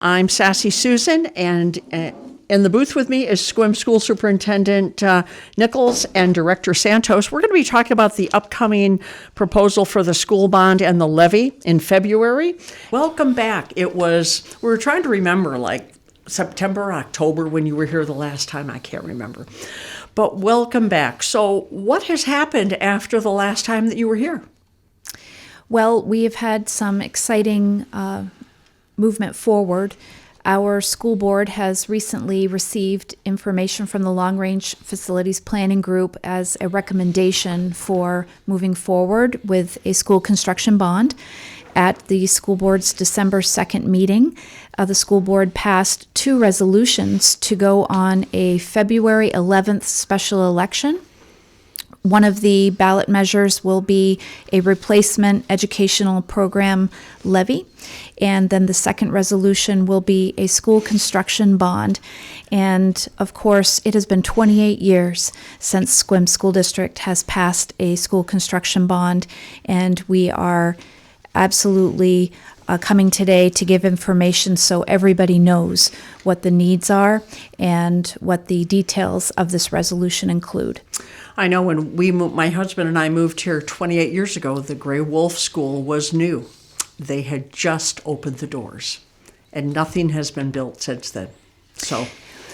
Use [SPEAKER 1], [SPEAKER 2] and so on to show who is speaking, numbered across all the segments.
[SPEAKER 1] I'm Sassy Susan, and in the booth with me is Sequim School Superintendent Nichols and Director Santos. We're going to be talking about the upcoming proposal for the school bond and the levy in February. Welcome back. We were trying to remember, like September, October, when you were here the last time. I can't remember. But welcome back. So what has happened after the last time that you were here?
[SPEAKER 2] Well, we have had some exciting movement forward. Our school board has recently received information from the Long Range Facilities Planning Group as a recommendation for moving forward with a school construction bond. At the school board's December 2nd meeting, the school board passed 2 resolutions to go on a February 11th special election. One of the ballot measures will be a Replacement Educational Program Levy, and then the second resolution will be a school construction bond. And of course, it has been 28 years since Sequim School District has passed a school construction bond, and we are absolutely coming today to give information so everybody knows what the needs are and what the details of this resolution include.
[SPEAKER 1] I know when my husband and I moved here 28 years ago, the Gray Wolf School was new. They had just opened the doors, and nothing has been built since then. So,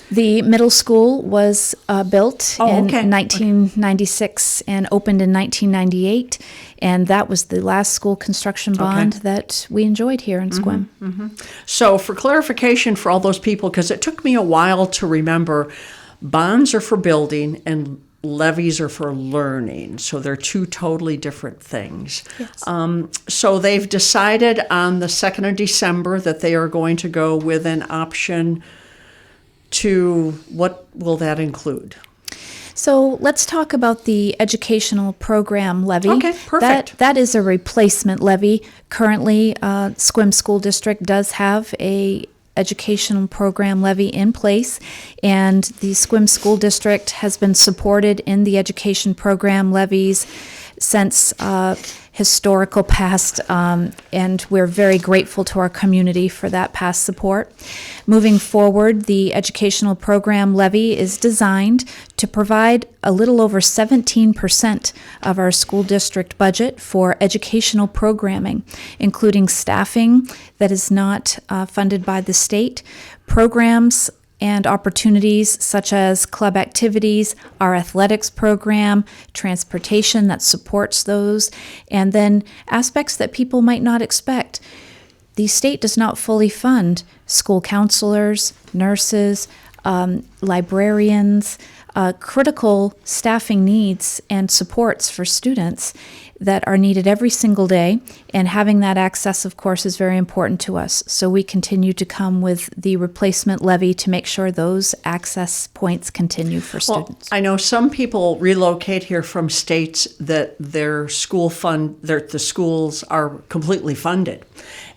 [SPEAKER 2] the middle school was built in 1996 and opened in 1998, and that was the last school construction bond that we enjoyed here in Sequim.
[SPEAKER 1] So, for clarification for all those people, because it took me a while to remember, bonds are for building and levies are for learning, so they're 2 totally different things.
[SPEAKER 2] Yes.
[SPEAKER 1] So they've decided on the 2nd of December that they are going to go with an option to, what will that include?
[SPEAKER 2] So let's talk about the educational program levy.
[SPEAKER 1] Okay, perfect.
[SPEAKER 2] That is a replacement levy. Currently, Sequim School District does have a educational program levy in place, and the Sequim School District has been supported in the education program levies since historical past, and we're very grateful to our community for that past support. Moving forward, the educational program levy is designed to provide a little over 17% of our school district budget for educational programming, including staffing that is not funded by the state, programs and opportunities such as club activities, our athletics program, transportation that supports those, and then aspects that people might not expect. The state does not fully fund school counselors, nurses, librarians, critical staffing needs and supports for students that are needed every single day, and having that access, of course, is very important to us. So we continue to come with the replacement levy to make sure those access points continue for students.
[SPEAKER 1] I know some people relocate here from states that their the schools are completely funded,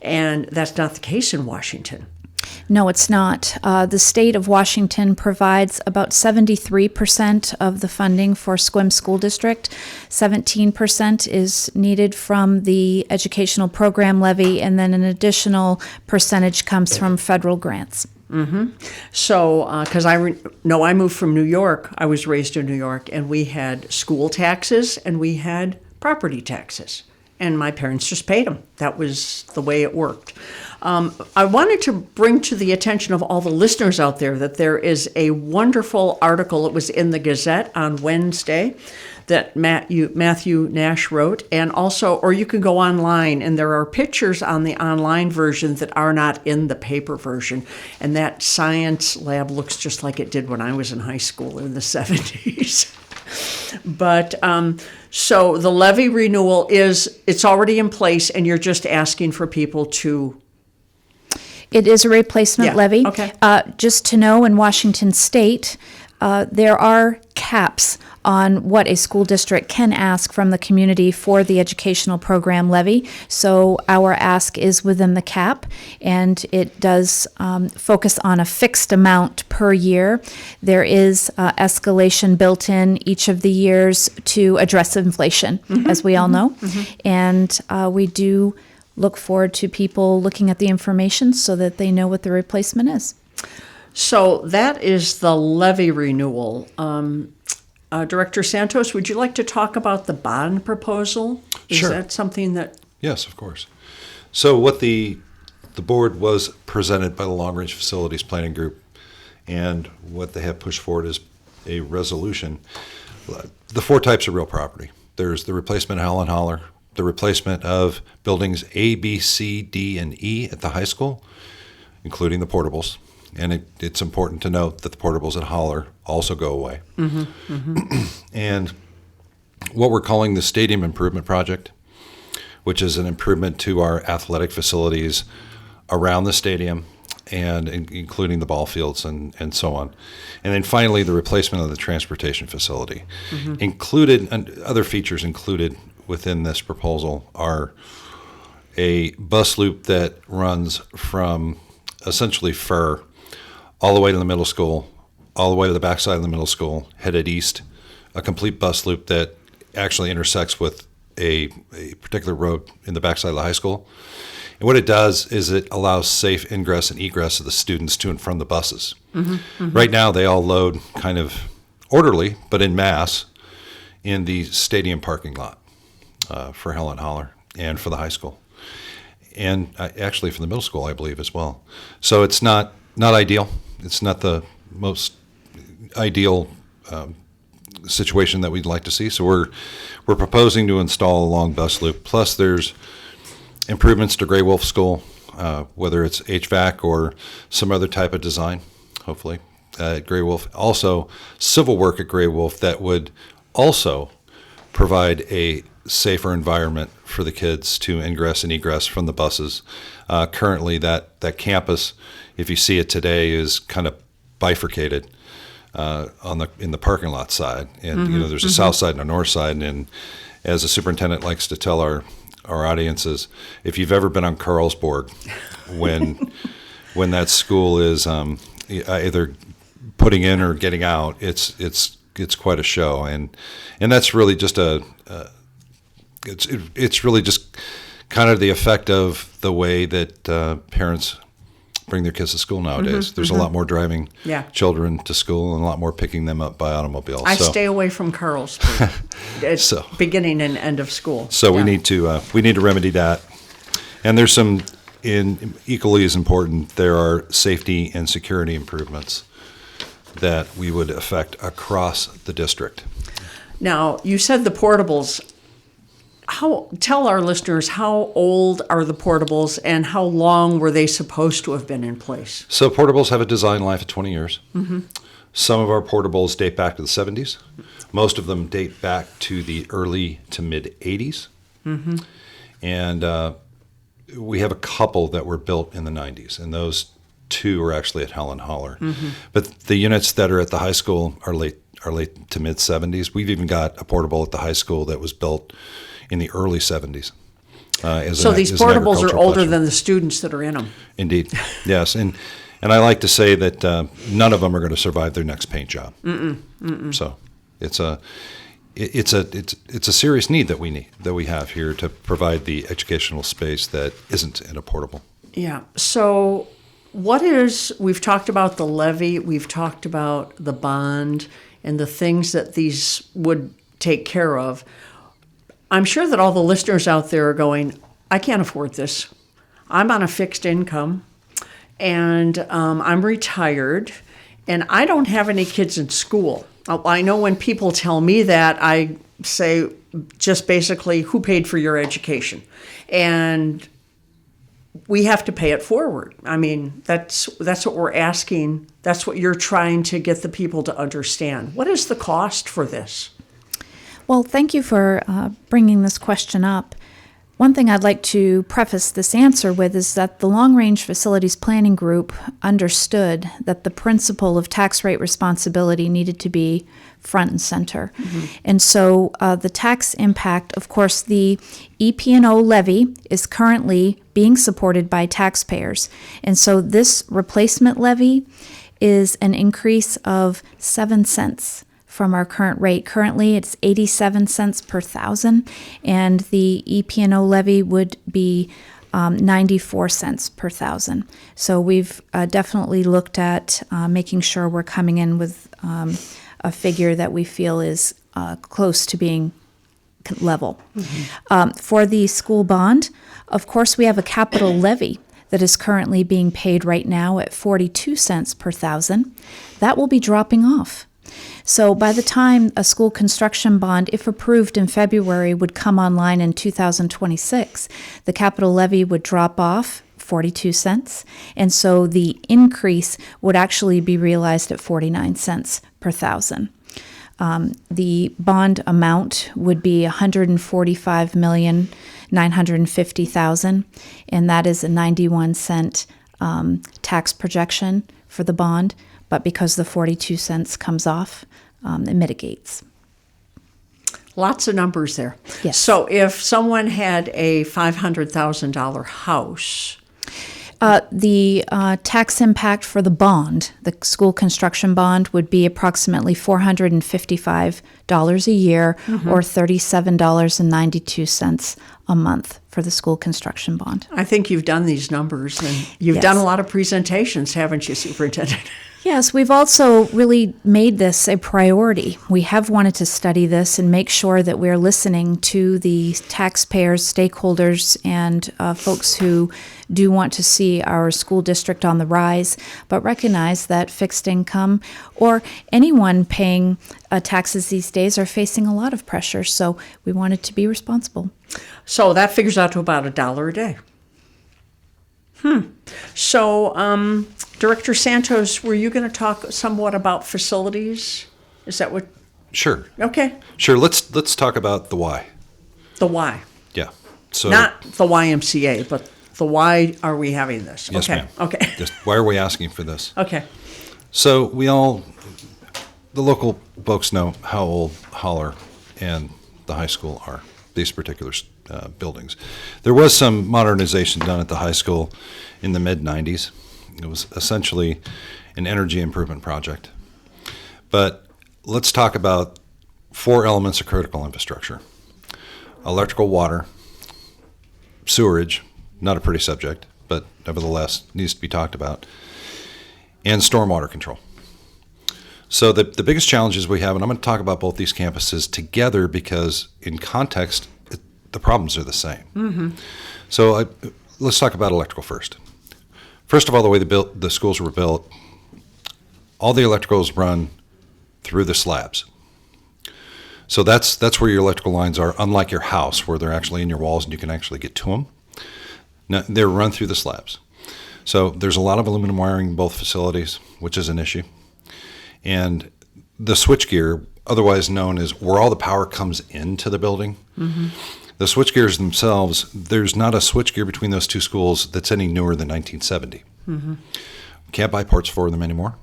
[SPEAKER 1] and that's not the case in Washington.
[SPEAKER 2] No, it's not. The state of Washington provides about 73% of the funding for Sequim School District. 17% is needed from the educational program levy, and then an additional percentage comes from federal grants.
[SPEAKER 1] So, because I moved from New York. I was raised in New York, and we had school taxes and we had property taxes. And my parents just paid them. That was the way it worked. I wanted to bring to the attention of all the listeners out there that there is a wonderful article. It was in the Gazette on Wednesday that Matthew Nash wrote, and also, or you can go online, and there are pictures on the online version that are not in the paper version. And that science lab looks just like it did when I was in high school in the 70s. But so the levy renewal it's already in place, and you're just asking for people to...
[SPEAKER 2] It is a replacement levy.
[SPEAKER 1] Okay.
[SPEAKER 2] Just to know, in Washington State, there are caps on what a school district can ask from the community for the educational program levy. So our ask is within the cap, and it does focus on a fixed amount per year. There is escalation built in each of the years to address inflation, as we all know. And we do look forward to people looking at the information so that they know what the replacement is.
[SPEAKER 1] So that is the levy renewal. Director Santos, would you like to talk about the bond proposal?
[SPEAKER 3] Sure.
[SPEAKER 1] Is that something that...
[SPEAKER 3] Yes, of course. So what the board was presented by the Long Range Facilities Planning Group, and what they have pushed forward is a resolution. The 4 types of real property. There's the replacement Howlin' Holler, the replacement of buildings A, B, C, D, and E at the high school, including the portables. And it's important to note that the portables at Holler also go away. And what we're calling the Stadium Improvement Project, which is an improvement to our athletic facilities around the stadium, and including the ball fields and so on. And then finally, the replacement of the transportation facility. Included, and other features included within this proposal are a bus loop that runs from essentially Fur all the way to the middle school, all the way to the backside of the middle school, headed east, a complete bus loop that actually intersects with a particular road in the backside of the high school. And what it does is it allows safe ingress and egress of the students to and from the buses. Right now, they all load kind of orderly, but in mass, in the stadium parking lot for Howlin' Holler and for the high school. And actually for the middle school, I believe, as well. So it's not ideal. It's not the most ideal situation that we'd like to see. So we're proposing to install a long bus loop. Plus, there's improvements to Gray Wolf School, whether it's HVAC or some other type of design, hopefully, at Gray Wolf. Also, civil work at Gray Wolf that would also provide a safer environment for the kids to ingress and egress from the buses. Currently, that campus, if you see it today, is kind of bifurcated in the parking lot side. And there's a south side and a north side. And as the superintendent likes to tell our audiences, if you've ever been on Carlsborg, when that school is either putting in or getting out, it's quite a show, and that's really just it's really just kind of the effect of the way that parents bring their kids to school nowadays. There's a lot more driving children to school and a lot more picking them up by automobile.
[SPEAKER 1] I stay away from Carlsberg at beginning and end of school.
[SPEAKER 3] So we need to remedy that. And there's some, equally as important, there are safety and security improvements that we would affect across the district.
[SPEAKER 1] Now, you said the portables. Tell our listeners, how old are the portables and how long were they supposed to have been in place?
[SPEAKER 3] So portables have a design life of 20 years. Some of our portables date back to the 70s. Most of them date back to the early to mid 80s. And we have a couple that were built in the 90s, and those 2 are actually at Howlin' Holler. But the units that are at the high school are late to mid 70s. We've even got a portable at the high school that was built in the early 70s.
[SPEAKER 1] So these portables are older than the students that are in them.
[SPEAKER 3] Indeed, yes. And I like to say that none of them are going to survive their next paint job. So it's a serious need that we have here to provide the educational space that isn't in a portable.
[SPEAKER 1] Yeah. So we've talked about the levy, we've talked about the bond and the things that these would take care of. I'm sure that all the listeners out there are going, I can't afford this. I'm on a fixed income, and I'm retired, and I don't have any kids in school. I know when people tell me that, I say just basically, who paid for your education? And we have to pay it forward. I mean, that's what we're asking. That's what you're trying to get the people to understand. What is the cost for this?
[SPEAKER 2] Well, thank you for bringing this question up. One thing I'd like to preface this answer with is that the Long Range Facilities Planning Group understood that the principle of tax rate responsibility needed to be front and center. And so the tax impact, of course, the EP&O levy is currently being supported by taxpayers. And so this replacement levy is an increase of 7 cents from our current rate. Currently, it's 87 cents per thousand, and the EP&O levy would be 94 cents per thousand. So we've definitely looked at making sure we're coming in with a figure that we feel is close to being level. For the school bond, of course, we have a capital levy that is currently being paid right now at 42 cents per thousand. That will be dropping off. So by the time a school construction bond, if approved in February, would come online in 2026, the capital levy would drop off 42 cents, and so the increase would actually be realized at 49 cents per thousand. The bond amount would be $145,950,000, and that is a 91 cent tax projection for the bond. But because the 42 cents comes off, it mitigates.
[SPEAKER 1] Lots of numbers there.
[SPEAKER 2] Yes.
[SPEAKER 1] So if someone had a $500,000 house,
[SPEAKER 2] The tax impact for the bond, the school construction bond, would be approximately $455 a year, or $37.92 a month for the school construction bond.
[SPEAKER 1] I think you've done these numbers, and you've
[SPEAKER 2] Yes.
[SPEAKER 1] done a lot of presentations, haven't you, Superintendent?
[SPEAKER 2] Yes, we've also really made this a priority. We have wanted to study this and make sure that we're listening to the taxpayers, stakeholders, and folks who do want to see our school district on the rise, but recognize that fixed income or anyone paying taxes these days are facing a lot of pressure. So we wanted to be responsible.
[SPEAKER 1] So that figures out to about $1 a day. So, Director Santos, were you going to talk somewhat about facilities? Is that what?
[SPEAKER 3] Sure.
[SPEAKER 1] Okay.
[SPEAKER 3] Sure. Let's talk about the why.
[SPEAKER 1] The why.
[SPEAKER 3] Yeah. So
[SPEAKER 1] Not the YMCA, but the why are we having this?
[SPEAKER 3] Yes,
[SPEAKER 1] okay.
[SPEAKER 3] ma'am.
[SPEAKER 1] Okay.
[SPEAKER 3] Just why are we asking for this?
[SPEAKER 1] Okay.
[SPEAKER 3] So the local folks know how old Holler and the high school are, these particular buildings. There was some modernization done at the high school in the mid-'90s. It was essentially an energy improvement project. But let's talk about 4 elements of critical infrastructure: electrical, water, sewerage, not a pretty subject, but nevertheless needs to be talked about, and stormwater control. So the biggest challenges we have, and I'm going to talk about both these campuses together because in context, the problems are the same.
[SPEAKER 1] Mm-hmm.
[SPEAKER 3] So let's talk about electrical first. First of all, the way the schools were built, all the electricals run through the slabs. So that's where your electrical lines are, unlike your house where they're actually in your walls and you can actually get to them. Now, they're run through the slabs. So there's a lot of aluminum wiring in both facilities, which is an issue. And the switchgear, otherwise known as where all the power comes into the building, the switchgears themselves, there's not a switchgear between those two schools that's any newer than 1970. Can't buy parts for them anymore.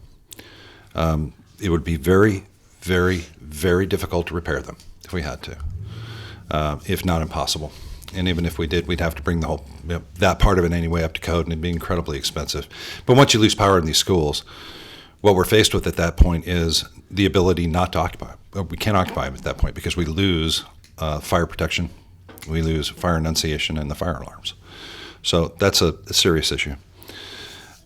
[SPEAKER 3] It would be very, very, very difficult to repair them if we had to, if not impossible. And even if we did, we'd have to bring the whole that part of it anyway up to code, and it'd be incredibly expensive. But once you lose power in these schools, what we're faced with at that point is the ability not to occupy. We can't occupy them at that point because we lose fire protection, we lose fire enunciation, and the fire alarms. So that's a serious issue.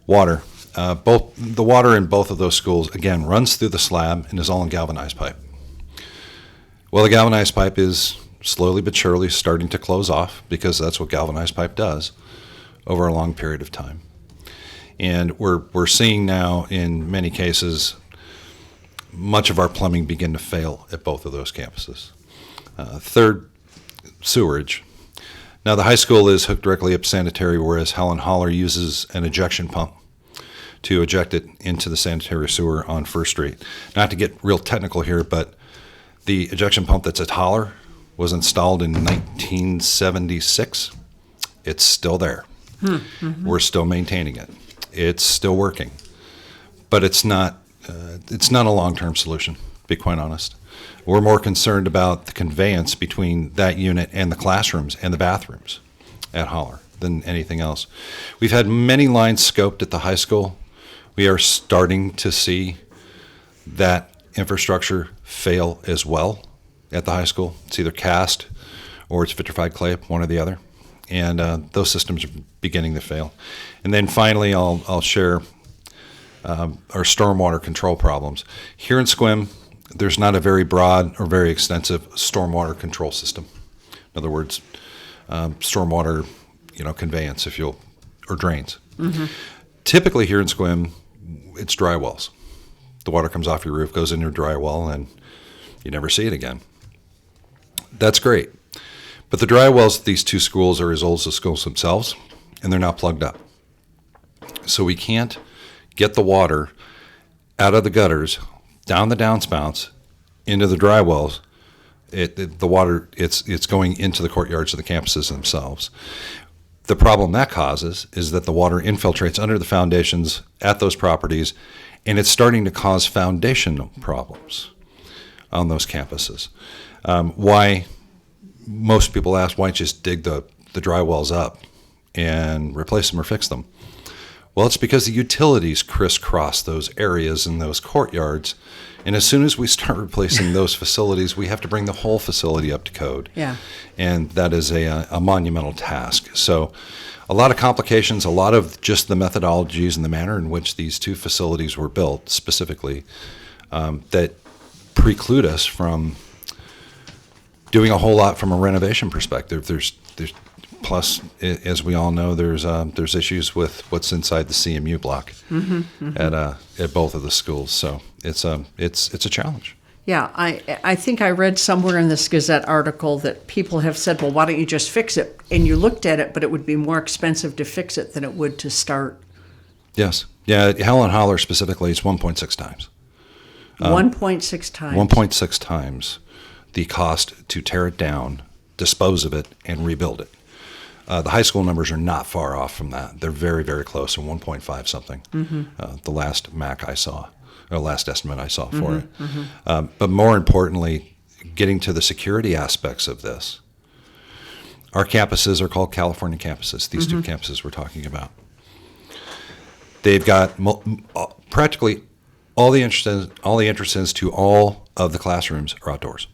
[SPEAKER 3] Water. The water in both of those schools, again, runs through the slab and is all in galvanized pipe. Well, the galvanized pipe is slowly but surely starting to close off because that's what galvanized pipe does over a long period of time. And we're seeing now, in many cases, much of our plumbing begin to fail at both of those campuses. Third, sewerage. Now, the high school is hooked directly up sanitary, whereas Helen Holler uses an ejection pump to eject it into the sanitary sewer on First Street. Not to get real technical here, but the ejection pump that's at Holler was installed in 1976. It's still there. We're still maintaining it. It's still working, but it's not a long-term solution, to be quite honest. We're more concerned about the conveyance between that unit and the classrooms and the bathrooms at Holler than anything else. We've had many lines scoped at the high school. We are starting to see that infrastructure fail as well at the high school. It's either cast or it's vitrified clay, one or the other. and those systems are beginning to fail. And then finally, I'll share our stormwater control problems. Here in Sequim, there's not a very broad or very extensive stormwater control system. In other words, stormwater, conveyance, or drains. Mm-hmm. Typically here in Sequim, it's dry wells. The water comes off your roof, goes into a dry well, and you never see it again. That's great. But the dry wells at these two schools are as old as the schools themselves, and they're not plugged up. So we can't get the water out of the gutters, down the downspouts, into the dry wells. The water, it's going into the courtyards of the campuses themselves. The problem that causes is that the water infiltrates under the foundations at those properties, and it's starting to cause foundational problems on those campuses. Why most people ask, why don't you just dig the dry wells up and replace them or fix them? Well, it's because the utilities crisscross those areas and those courtyards, and as soon as we start replacing those facilities, we have to bring the whole facility up to code. Yeah. And that is a monumental task. So a lot of complications, a lot of just the methodologies and the manner in which these two facilities were built specifically that preclude us from doing a whole lot from a renovation perspective. There's plus, as we all know, there's issues with what's inside the CMU block at both of the schools. So it's a challenge.
[SPEAKER 1] Yeah, I think I read somewhere in this Gazette article that people have said, well, why don't you just fix it? And you looked at it, but it would be more expensive to fix it than it would to start.
[SPEAKER 3] Yes. Yeah, Helen Holler specifically, it's 1.6 times.
[SPEAKER 1] 1.6 times.
[SPEAKER 3] 1.6 times the cost to tear it down, dispose of it, and rebuild it. The high school numbers are not far off from that. They're very, very close, and 1.5 something. The last MAC I saw, or last estimate I saw for it. But more importantly, getting to the security aspects of this. Our campuses are called California campuses, these two campuses we're talking about. They've got practically all the entrances to all of the classrooms are outdoors,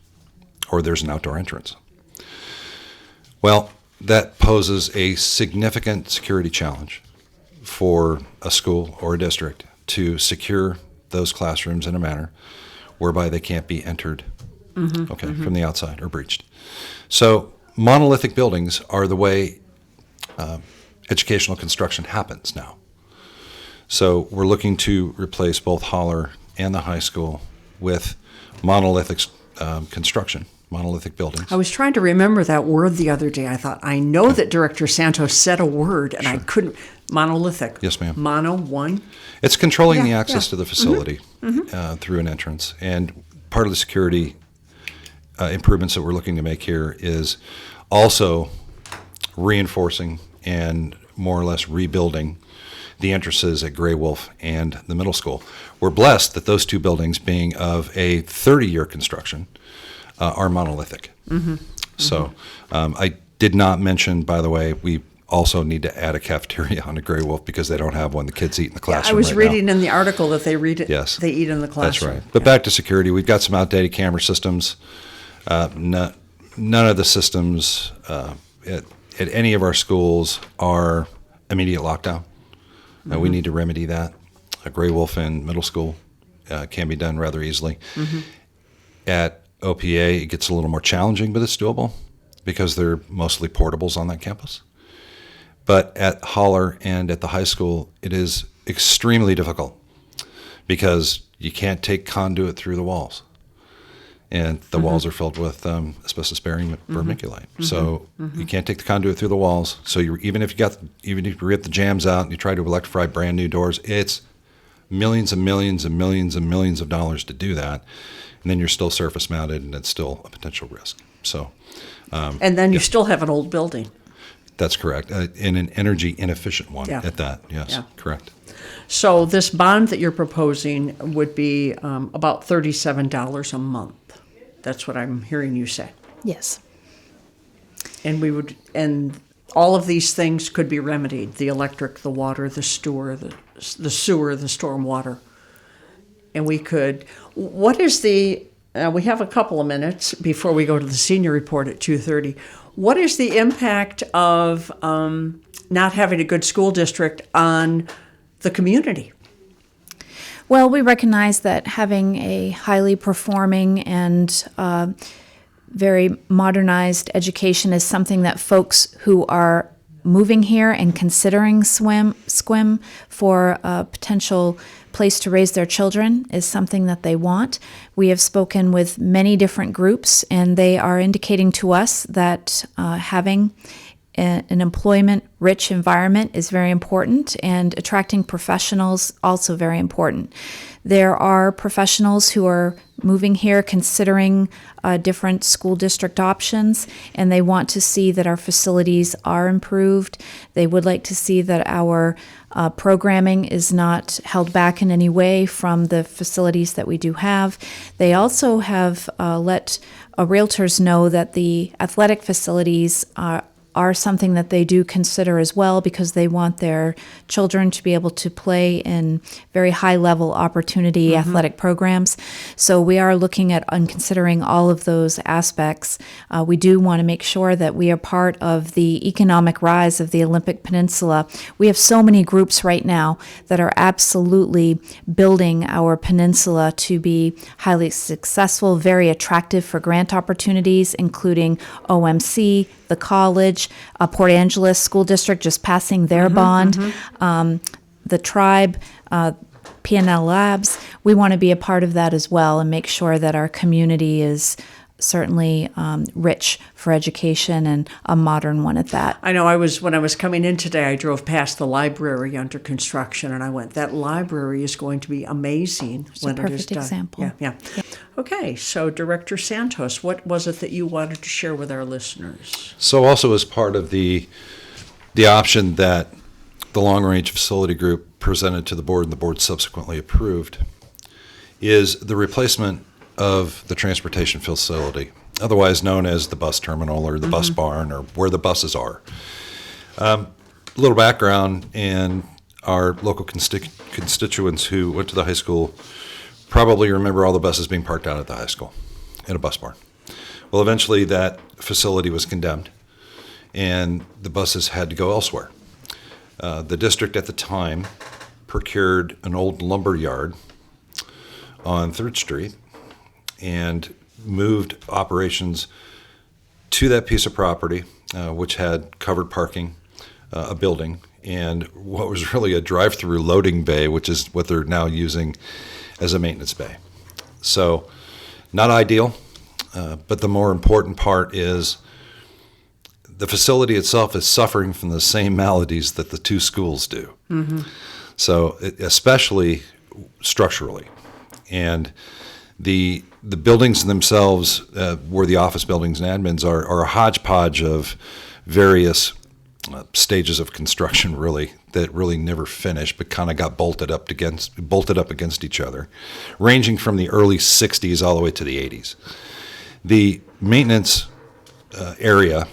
[SPEAKER 3] or there's an outdoor entrance. Well, that poses a significant security challenge for a school or a district to secure those classrooms in a manner whereby they can't be entered from the outside or breached. So monolithic buildings are the way educational construction happens now. So we're looking to replace both Holler and the high school with monolithic construction. Monolithic buildings.
[SPEAKER 1] I was trying to remember that word the other day. I thought, I know that Director Santos said a word, and I couldn't. Monolithic.
[SPEAKER 3] Yes, ma'am.
[SPEAKER 1] Mono, one.
[SPEAKER 3] It's controlling the access to the facility through an entrance. And part of the security improvements that we're looking to make here is also reinforcing and more or less rebuilding the entrances at Gray Wolf and the middle school. We're blessed that those two buildings, being of a 30-year construction, are monolithic. So I did not mention, by the way, we also need to add a cafeteria on a Gray Wolf because they don't have one. The kids eat in the classroom.
[SPEAKER 1] I was reading in the article that they read it.
[SPEAKER 3] Yes,
[SPEAKER 1] they eat in the classroom.
[SPEAKER 3] That's right. But back to security, we've got some outdated camera systems. None of the systems at any of our schools are immediate lockdown. We need to remedy that. A Gray Wolf in middle school can be done rather easily. At OPA, it gets a little more challenging, but it's doable because they're mostly portables on that campus. But at Holler and at the high school, it is extremely difficult because you can't take conduit through the walls. And the walls are filled with asbestos-bearing vermiculite. So you can't take the conduit through the walls. So even if you rip the jams out and you try to electrify brand new doors, it's millions and millions and millions and millions of dollars to do that. And then you're still surface mounted, and it's still a potential risk. So,
[SPEAKER 1] and then you still have an old building.
[SPEAKER 3] That's correct, and an energy inefficient one at that. Yes, correct.
[SPEAKER 1] So this bond that you're proposing would be about $37 a month. That's what I'm hearing you say.
[SPEAKER 2] Yes.
[SPEAKER 1] And all of these things could be remedied: the electric, the water, the sewer, the storm water. And we could, what is we have a couple of minutes before we go to the senior report at 2:30. What is the impact of not having a good school district on the community?
[SPEAKER 2] Well, we recognize that having a highly performing and very modernized education is something that folks who are moving here and considering Sequim for a potential place to raise their children is something that they want. We have spoken with many different groups, and they are indicating to us that having an employment-rich environment is very important, and attracting professionals also very important. There are professionals who are moving here considering different school district options, and they want to see that our facilities are improved. They would like to see that our programming is not held back in any way from the facilities that we do have. They also have let realtors know that the athletic facilities are something that they do consider as well, because they want their children to be able to play in very high-level opportunity athletic programs. So we are looking at and considering all of those aspects. We do want to make sure that we are part of the economic rise of the Olympic Peninsula. We have so many groups right now that are absolutely building our peninsula to be highly successful, very attractive for grant opportunities, including OMC, the college, Port Angeles School District just passing their bond, the tribe, P&L Labs. We want to be a part of that as well and make sure that our community is certainly rich for education, and a modern one at that.
[SPEAKER 1] I know when I was coming in today, I drove past the library under construction, and I went, that library is going to be amazing when it is done.
[SPEAKER 2] Perfect example.
[SPEAKER 1] Yeah. Okay, so Director Santos, what was it that you wanted to share with our listeners?
[SPEAKER 3] So also as part of the option that the Long Range Facility Group presented to the board and the board subsequently approved is the replacement of the transportation facility, otherwise known as the bus terminal or the bus barn or where the buses are. A little background, and our local constituents who went to the high school probably remember all the buses being parked out at the high school in a bus barn. Well, eventually that facility was condemned and the buses had to go elsewhere. The district at the time procured an old lumber yard on 3rd Street and moved operations to that piece of property, which had covered parking, a building, and what was really a drive-through loading bay, which is what they're now using as a maintenance bay. So not ideal, but the more important part is the facility itself is suffering from the same maladies that the two schools do. So especially structurally. And the buildings themselves, where the office buildings and admins are a hodgepodge of various stages of construction, really, that really never finished, but kind of got bolted up against each other, ranging from the early 60s all the way to the 80s. The maintenance area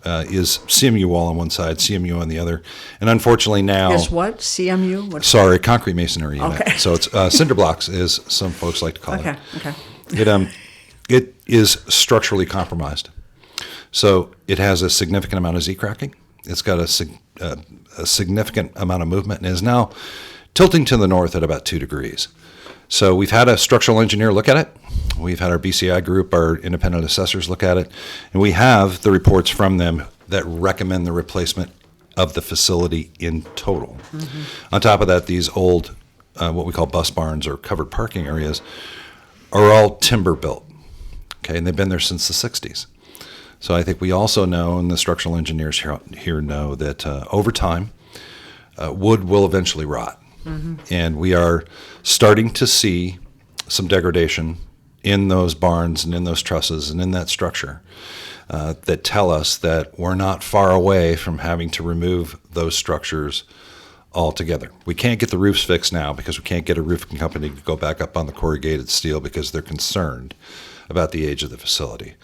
[SPEAKER 3] is CMU wall on one side, CMU on the other, and unfortunately now
[SPEAKER 1] Is what? CMU? What?
[SPEAKER 3] Sorry, concrete masonry unit.
[SPEAKER 1] Okay.
[SPEAKER 3] So it's cinder blocks, as some folks like to call it.
[SPEAKER 1] Okay.
[SPEAKER 3] It is structurally compromised. So it has a significant amount of Z-cracking. It's got a significant amount of movement and is now tilting to the north at about 2 degrees. So we've had a structural engineer look at it. We've had our BCI group, our independent assessors, look at it. And we have the reports from them that recommend the replacement of the facility in total. On top of that, these old, what we call bus barns or covered parking areas, are all timber built. Okay, and they've been there since the 60s. So I think we also know, and the structural engineers here know, that over time, wood will eventually rot. And we are starting to see some degradation in those barns and in those trusses and in that structure that tell us that we're not far away from having to remove those structures altogether. We can't get the roofs fixed now because we can't get a roofing company to go back up on the corrugated steel because they're concerned about the age of the facility.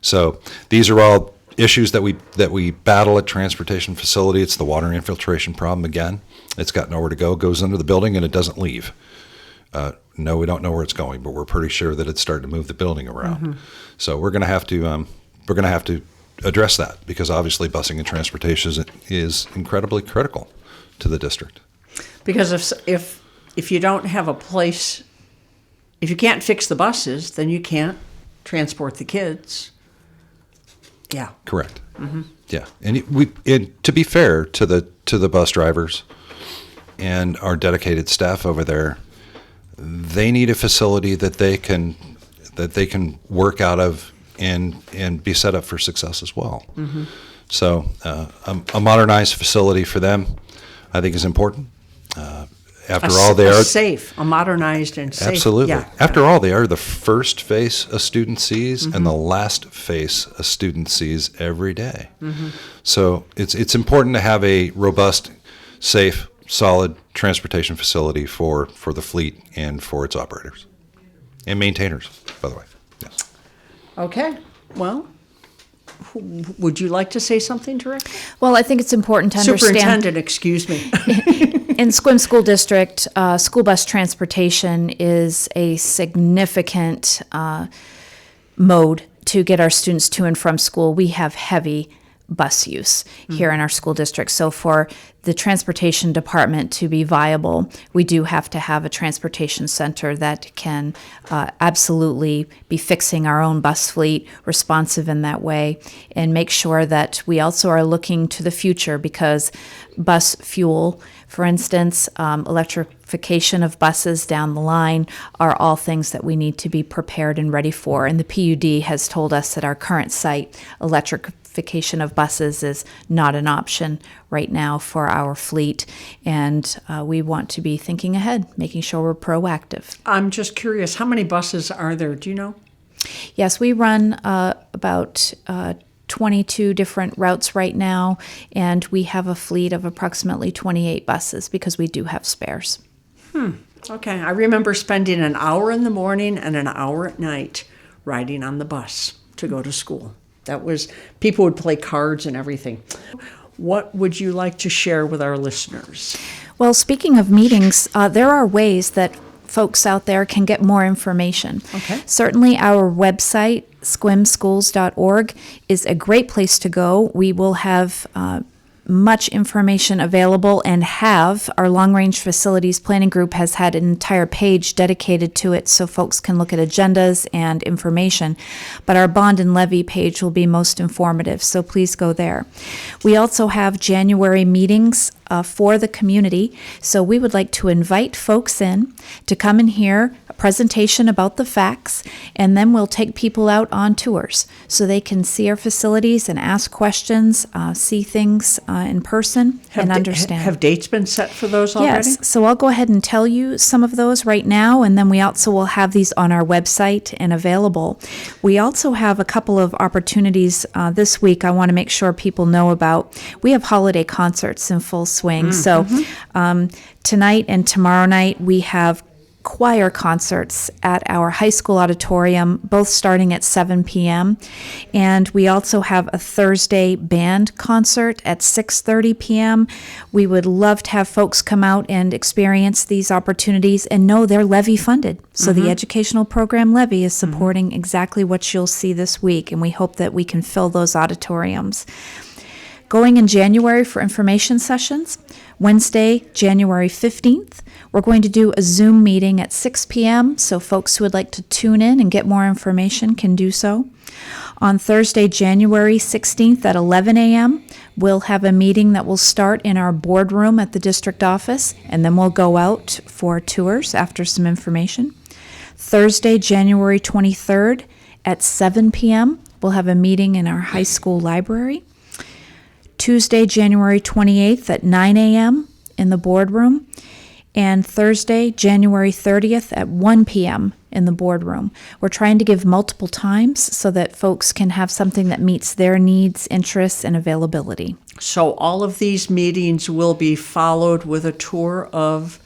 [SPEAKER 3] So these are all issues that we battle at transportation facility. It's the water infiltration problem again. It's got nowhere to go. It goes under the building and it doesn't leave. No, we don't know where it's going, but we're pretty sure that it's starting to move the building around. So we're going to have to address that, because obviously busing and transportation is incredibly critical to the district.
[SPEAKER 1] Because if you don't have a place, if you can't fix the buses, then you can't transport the kids. Yeah.
[SPEAKER 3] Correct. Mm-hmm. Yeah, and to be fair to the bus drivers and our dedicated staff over there, they need a facility that they can work out of and be set up for success as well. Mm-hmm. So a modernized facility for them, I think, is important. After all, they are
[SPEAKER 1] safe, a modernized and safe.
[SPEAKER 3] Absolutely.
[SPEAKER 1] Yeah.
[SPEAKER 3] After all, they are the first face a student sees and the last face a student sees every day. Mm-hmm. So it's important to have a robust, safe, solid transportation facility for the fleet and for its operators and maintainers, by the way. Yes.
[SPEAKER 1] Okay. Well, would you like to say something, Director?
[SPEAKER 2] Well, I think it's important to understand.
[SPEAKER 1] Superintendent, excuse me.
[SPEAKER 2] In Sequim School District, school bus transportation is a significant mode to get our students to and from school. We have heavy bus use here in our school district. So for the transportation department to be viable, we do have to have a transportation center that can absolutely be fixing our own bus fleet, responsive in that way, and make sure that we also are looking to the future, because bus fuel, for instance, electrification of buses down the line are all things that we need to be prepared and ready for. And the PUD has told us at our current site, electrification of buses is not an option right now for our fleet. And we want to be thinking ahead, making sure we're proactive.
[SPEAKER 1] I'm just curious, how many buses are there? Do you know?
[SPEAKER 2] Yes, we run about 22 different routes right now, and we have a fleet of approximately 28 buses because we do have spares.
[SPEAKER 1] Okay. I remember spending an hour in the morning and an hour at night riding on the bus to go to school. That was, people would play cards and everything. What would you like to share with our listeners?
[SPEAKER 2] Well, speaking of meetings, there are ways that folks out there can get more information.
[SPEAKER 1] Okay.
[SPEAKER 2] Certainly our website, sequimschools.org, is a great place to go. We will have much information available, and have our long-range facilities planning group has had an entire page dedicated to it so folks can look at agendas and information. But our bond and levy page will be most informative, so please go there. We also have January meetings for the community, so we would like to invite folks in to come and hear a presentation about the facts, and then we'll take people out on tours so they can see our facilities and ask questions, see things in person, and understand.
[SPEAKER 1] Have dates been set for those already?
[SPEAKER 2] Yes, so I'll go ahead and tell you some of those right now, and then we also will have these on our website and available. We also have a couple of opportunities this week I want to make sure people know about. We have holiday concerts in full swing. So tonight and tomorrow night we have choir concerts at our high school auditorium, both starting at 7 p.m. And we also have a Thursday band concert at 6:30 p.m. We would love to have folks come out and experience these opportunities and know they're levy funded. So the Educational Program Levy is supporting exactly what you'll see this week, and we hope that we can fill those auditoriums. Going in January for information sessions, Wednesday, January 15th, we're going to do a Zoom meeting at 6 p.m., so folks who would like to tune in and get more information can do so. On Thursday, January 16th at 11 a.m., we'll have a meeting that will start in our boardroom at the district office, and then we'll go out for tours after some information. Thursday, January 23rd at 7 p.m., we'll have a meeting in our high school library. Tuesday, January 28th at 9 a.m. in the boardroom, and Thursday, January 30th at 1 p.m. in the boardroom. We're trying to give multiple times so that folks can have something that meets their needs, interests, and availability.
[SPEAKER 1] So all of these meetings will be followed with a tour of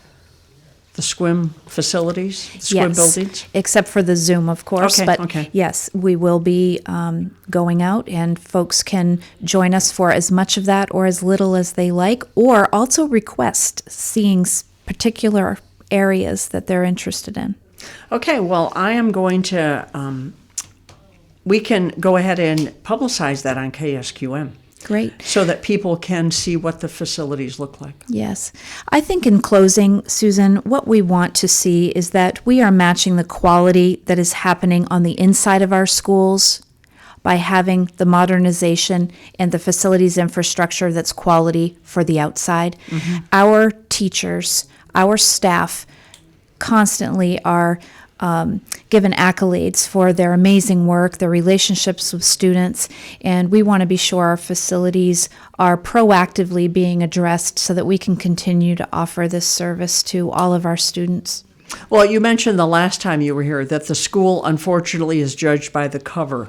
[SPEAKER 1] the Sequim facilities, the Sequim buildings?
[SPEAKER 2] Except for the Zoom, of course.
[SPEAKER 1] Okay,
[SPEAKER 2] but
[SPEAKER 1] okay.
[SPEAKER 2] Yes, we will be going out, and folks can join us for as much of that or as little as they like, or also request seeing particular areas that they're interested in.
[SPEAKER 1] Okay, well, I am going to we can go ahead and publicize that on KSQM
[SPEAKER 2] Great.
[SPEAKER 1] so that people can see what the facilities look like.
[SPEAKER 2] Yes. I think in closing, Susan, what we want to see is that we are matching the quality that is happening on the inside of our schools by having the modernization and the facilities infrastructure that's quality for the outside. Our teachers, our staff constantly are given accolades for their amazing work, their relationships with students, and we want to be sure our facilities are proactively being addressed so that we can continue to offer this service to all of our students.
[SPEAKER 1] Well, you mentioned the last time you were here that the school, unfortunately, is judged by the cover.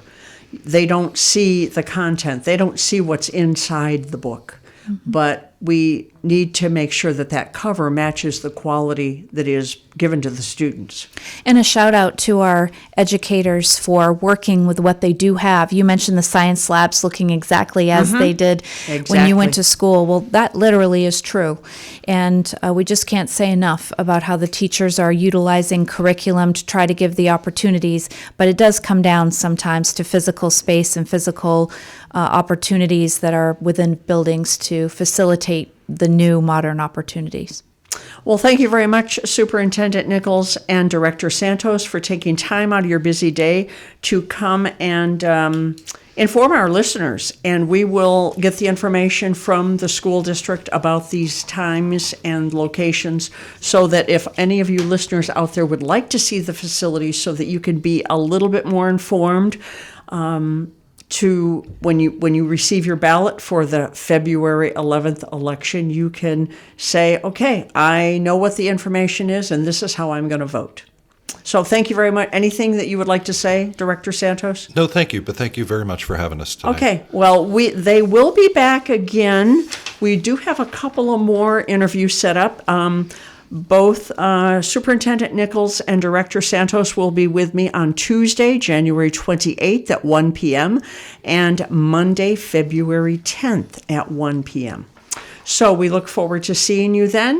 [SPEAKER 1] They don't see the content. They don't see what's inside the book. But we need to make sure that that cover matches the quality that is given to the students.
[SPEAKER 2] And a shout out to our educators for working with what they do have. You mentioned the science labs looking exactly as they did when you went to school. Well, that literally is true. And we just can't say enough about how the teachers are utilizing curriculum to try to give the opportunities. But it does come down sometimes to physical space and physical opportunities that are within buildings to facilitate the new modern opportunities.
[SPEAKER 1] Well, thank you very much, Superintendent Nichols and Director Santos, for taking time out of your busy day to come and inform our listeners. And we will get the information from the school district about these times and locations so that if any of you listeners out there would like to see the facilities so that you can be a little bit more informed, to when you receive your ballot for the February 11th election, you can say, okay, I know what the information is and this is how I'm going to vote. So thank you very much. Anything that you would like to say, Director Santos?
[SPEAKER 3] No, thank you, but thank you very much for having us today.
[SPEAKER 1] Okay, well, they will be back again. We do have a couple of more interviews set up. Both Superintendent Nichols and Director Santos will be with me on Tuesday, January 28th at 1 p.m. and Monday, February 10th at 1 p.m. So we look forward to seeing you then.